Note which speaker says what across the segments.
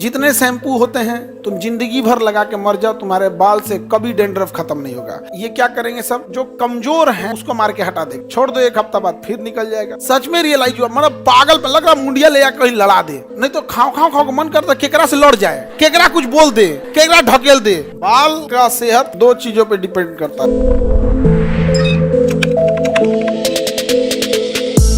Speaker 1: जितने शैम्पू होते हैं तुम जिंदगी भर लगा के मर जाओ, तुम्हारे बाल से कभी डेंड्रफ खत्म नहीं होगा। ये क्या करेंगे सब, जो कमजोर हैं उसको मार के हटा देंगे, छोड़ दो एक हफ्ता बाद फिर निकल जाएगा। सच में रियलाइज हुआ, मतलब पागल पे लग रहा मुंडिया ले जा कहीं लड़ा दे, नहीं तो खाओ खाओ खाओ मन करता केकरा से लड़ जाए, केकरा कुछ बोल दे, केकरा ढकेल दे। बाल का सेहत दो चीजों पे डिपेंड करता है।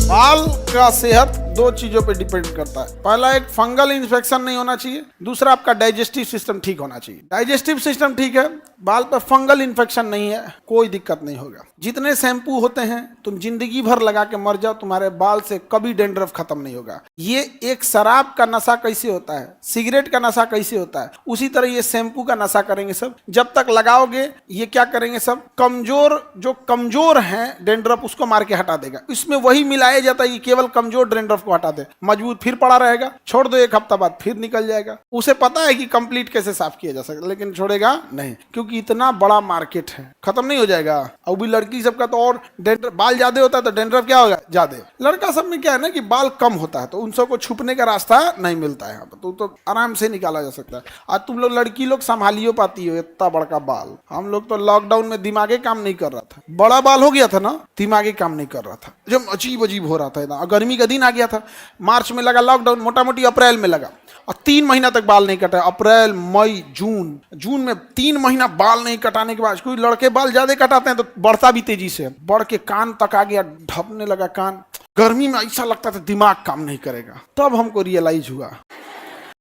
Speaker 1: बाल का सेहत दो चीजों पे डिपेंड करता है। पहला, एक फंगल इन्फेक्शन नहीं होना चाहिए, दूसरा आपका डाइजेस्टिव सिस्टम ठीक होना चाहिए। डाइजेस्टिव सिस्टम ठीक है, बाल पे फंगल इन्फेक्शन नहीं है, कोई दिक्कत नहीं होगा। जितने शैम्पू होते हैं तुम जिंदगी भर लगा के मर जाओ, तुम्हारे बाल से कभी डेंड्रफ खत्म नहीं होगा। ये एक शराब का नशा कैसे होता है, सिगरेट का नशा कैसे होता है, उसी तरह ये शैम्पू का नशा करेंगे सब। जब तक लगाओगे ये क्या करेंगे सब, जो कमजोर हैं डेंड्रफ उसको मार के हटा देगा। इसमें वही मिलाया जाता है कि केवल कमजोर डेंड्रफ को हटा दे, मजबूत फिर पड़ा रहेगा, छोड़ दो एक हफ्ता बाद फिर निकल जाएगा। उसे पता है कि कंप्लीट कैसे साफ किया जा सकता, लेकिन छोड़ेगा नहीं, क्योंकि इतना बड़ा मार्केट है, खत्म नहीं हो जाएगा। और भी लड़की सबका तो और डेंड्रफ, बाल ज्यादा होता है तो डेंड्रफ क्या होगा ज्यादा। लड़का सब में क्या है ना कि बाल कम होता है तो उन सबको छुपने का रास्ता नहीं मिलता है यहाँ पर, तो आराम से निकाला जा सकता है। आज तुम लोग लड़की लोग संभालियो पाती हो इतना बड़का बाल, हम लोग तो लॉकडाउन में दिमागे काम नहीं कर रहा था, बड़ा बाल हो गया था ना, दिमागे काम नहीं कर रहा था, जब अजीब अजीब हो रहा था ना। गर्मी का दिन आ गया था, मार्च में लगा लॉकडाउन, मोटा मोटी अप्रैल में लगा और 3 महीना तक बाल नहीं कटा। अप्रैल मई जून में 3 महीना बाल नहीं कटाने के बाद, कोई लड़के बाल ज्यादा कटाते हैं तो बढ़ता भी तेजी से, बढ़ के कान तक आ गया, ढपने लगा कान। गर्मी में ऐसा लगता था दिमाग काम नहीं करेगा। तब हमको रियलाइज हुआ,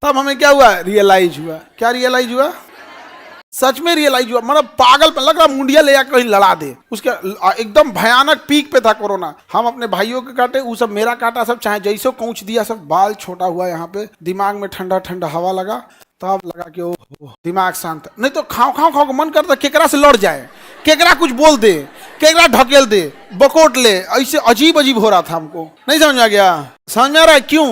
Speaker 1: तब हमें क्या हुआ, रियलाइज हुआ। क्या रियलाइज हुआ, सच में रियलाइज हुआ, मतलब पागल पे लग रहा मुंडिया ले जा कहीं लड़ा दे। उसके एकदम भयानक पीक पे था कोरोना। हम अपने भाइयों के काटे, वो सब मेरा काटा, सब चाहे जैसे कूच दिया, सब बाल छोटा हुआ यहाँ पे। दिमाग में ठंडा ठंडा हवा लगा, तब लगा कि ओ दिमाग शांत। नहीं तो खाओ खाओ खाओ मन करता केकरा से लड़ जाए, केकरा कुछ बोल दे, केकरा ढकेल दे, बकोट ले, ऐसे अजीब अजीब हो रहा था हमको। नहीं समझ आ गया, समझ में आ रहा है क्यों?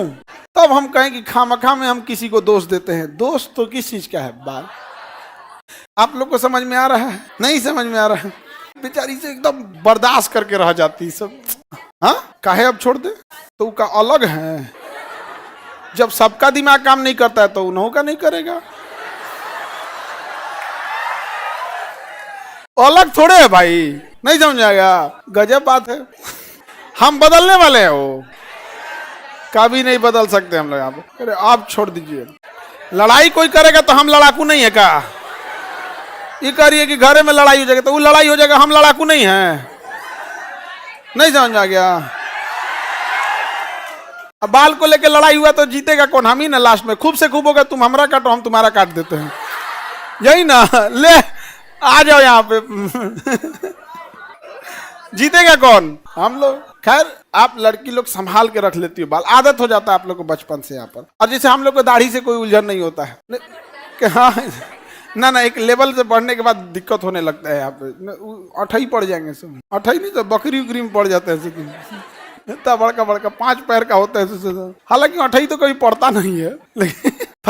Speaker 1: तब हम कहें कि खामखा में हम किसी को दोष देते हैं। दोष तो किस चीज का है, बाल। आप लोग को समझ में आ रहा है? नहीं समझ में आ रहा है। बेचारी से एकदम बर्दाश्त करके रह जाती सब। हाँ, काहे अब छोड़ दे, तो का अलग है। जब सबका दिमाग काम नहीं करता है तो उन्हों का नहीं करेगा। अलग थोड़े है भाई, नहीं समझ आएगा। गजब बात है। हम बदलने वाले हैं, वो कभी नहीं बदल सकते हम लोग यहाँ पे। अरे आप छोड़ दीजिए, लड़ाई कोई करेगा तो हम लड़ाकू नहीं है का? ये करिए कि घरे में लड़ाई हो जाएगा तो वो लड़ाई हो जाएगा, हम लड़ाकू नहीं हैं। नहीं समझ आ गया। अब बाल को लेके लड़ाई हुआ तो जीतेगा कौन? हम ही ना लास्ट में। खूब से खूब होगा, तुम हमारा काटो हम तुम्हारा काट देते हैं, यही ना। ले आ जाओ यहाँ पे। जीतेगा कौन? हम लोग। खैर, आप लड़की लोग संभाल के रख लेती हो बाल, आदत हो जाता है आप लोग को बचपन से यहाँ पर। और जैसे हम लोग को दाढ़ी से कोई उलझन नहीं होता है कि हाँ ना, एक लेवल से बढ़ने के बाद दिक्कत होने लगता है यहाँ पे। अठई पड़ जाएंगे सब, अठई नहीं तो बकरी उकरी में पड़ जाता है। इतना बड़का 5 पैर का होता है। हालांकि अठई तो कभी पड़ता नहीं है, लेकिन